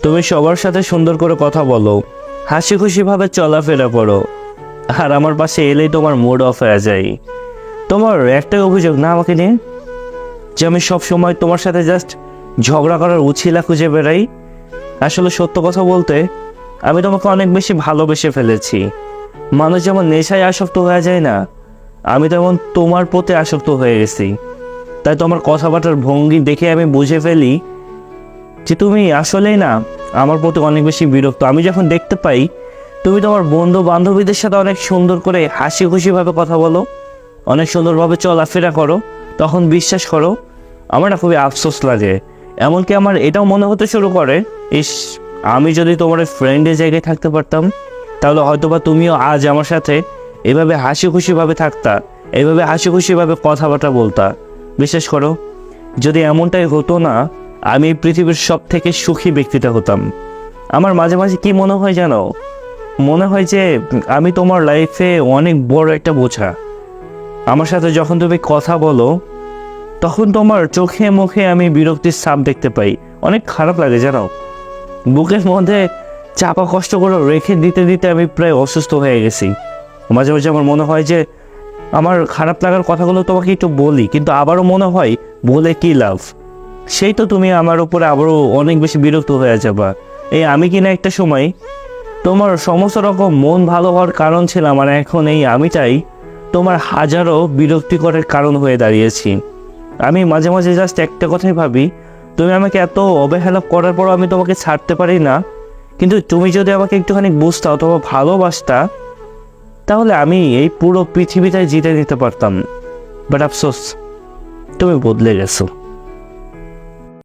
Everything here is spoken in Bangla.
তুমি সবার সাথে সুন্দর করে কথা বলো, হাসি খুশিভাবে চলাফেরা করো, আর আমার পাশে এলেই তোমার মুড অফ হয়ে যায়। তোমার একটাই অভিযোগ না আমাকে নিয়ে, যে আমি সব সময় তোমার সাথে জাস্ট ঝগড়া করার উছিলা খুঁজে বেড়াই। আসলে সত্য কথা বলতে, আমি তোমাকে অনেক বেশি ভালোবেসে ফেলেছি। মানুষ যেমন নেশায় আসক্ত হয়ে যায় না, আমি তেমন তোমার প্রতি আসক্ত হয়ে গেছি। তাই তোমার কথাবার্তার ভঙ্গি দেখে আমি বুঝে ফেলি যে তুমি আসলেই না আমার প্রতি অনেক বেশি বিরক্ত। আমি যখন দেখতে পাই তুমি তোমার বন্ধু বান্ধবীদের সাথে অনেক সুন্দর করে হাসি খুশিভাবে কথা বলো, অনেক সুন্দরভাবে চলাফেরা করো, তখন বিশ্বাস করো আমার না খুবই আফসোস লাগে। এমনকি আমার এটাও মনে হতে শুরু করে, ইস, আমি যদি তোমার ফ্রেন্ডের জায়গায় থাকতে পারতাম, তাহলে হয়তোবা তুমিও আজ আমার সাথে এভাবে হাসি খুশিভাবে থাকতা, এইভাবে হাসি খুশিভাবে কথাবার্তা বলতা। বিশ্বাস করো, যদি এমনটাই হতো না, আমি পৃথিবীর সব থেকে সুখী ব্যক্তিটা হতাম। আমার মাঝে মাঝে কি মনে হয় জানো, মনে হয় যে আমি তোমার লাইফে অনেক বড় একটা বোঝা। আমার সাথে যখন তুমি কথা বলো, তখন তোমার চোখে মুখে আমি বিরক্তির ছাপ দেখতে পাই। অনেক খারাপ লাগে জানো, বুকের মধ্যে চাপা কষ্ট করে রেখে দিতে দিতে আমি প্রায় অসুস্থ হয়ে গেছি। মাঝে মাঝে আমার মনে হয় যে আমার খারাপ লাগার কথাগুলো তোমাকে একটু বলি, কিন্তু আবারও মনে হয় বলে কি লাভ, সেই তো তুমি আমার উপরে আবারও অনেক বেশি বিরক্ত হয়ে যাবা। এই আমি কিনা একটা সময় তোমার সমস্ত রকম মন ভালো হওয়ার কারণ ছিলাম, আর এখন এই আমিটাই তোমার হাজারো বিরক্তিকরের কারণ হয়ে দাঁড়িয়েছি। আমি মাঝে মাঝে জাস্ট একটা কথাই ভাবি, তুমি আমাকে এত অবহেলা করার পরও আমি তোমাকে ছাড়তে পারি না, কিন্তু তুমি যদি আমাকে একটুখানি বুঝতা অথবা ভালোবাসতা, তাহলে আমি এই পুরো পৃথিবীটাই জিতে নিতে পারতাম। বাট আফসোস, তুমি বদলে গেছো।